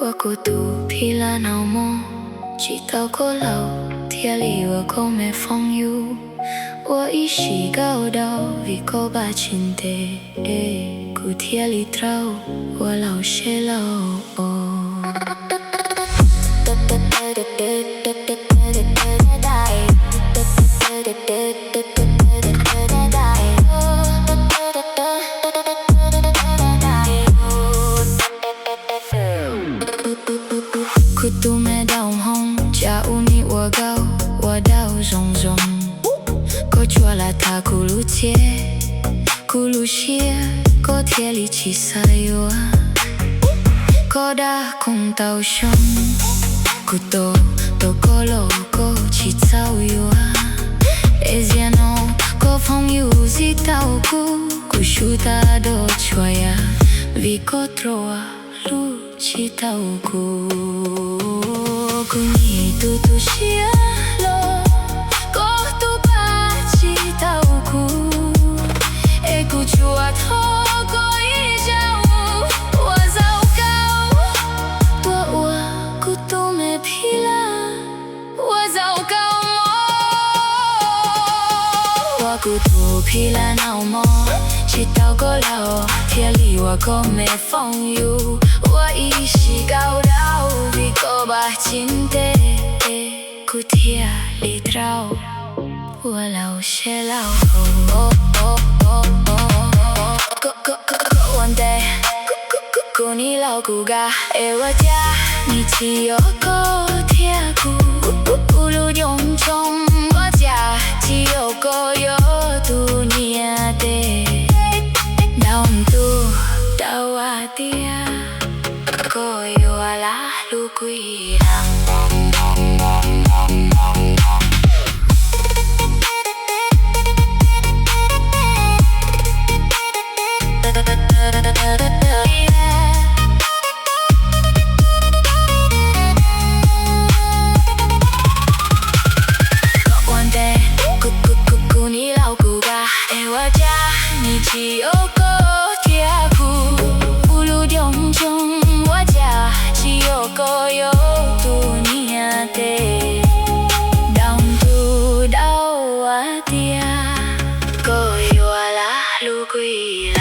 我孤独疲了脑膜，直到过老天里我够没朋友，我一时搞到vì có ba chuyện tệ cụ thiên里trâu我老些老孤独没到红，假如你我高，我到融融，过错了他咕噜切，咕噜些，过天里起撒哟，过大空到胸，古多都过路过起草哟，一些孬，过朋友是到古，古树大多错呀，vì có troa lu chỉ tao cu cu ni tu tu xia lo có tu ba chỉ tao cu e cu chua tho có ý giao我糟糕我cu tu me pila 我糟糕我孤独疲了脑膜直到过老天里我够没朋友，我一时搞到vì có ba chuyện tệ cụ thiên里trâu 我老些老one day cụ你老古嘎我家你只有个天cụ cụ路用中我家只有个有度年的Daun tu dawa dia koyo ala lukuirang One day ku ni lau ku ga wa ja ni chỉ有个天苦，不如用中我家只有个有度年的，当初到我家，个有啦路归啦。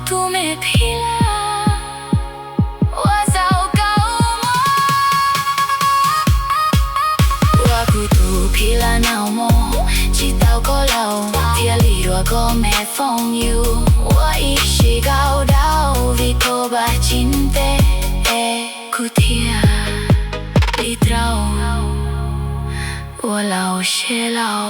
tu me pila 我糟糕我孤独疲了脑膜直到过老天里我够没朋友我一时搞到vì có ba chuyện tệ cụ thiên里trâu 我老些老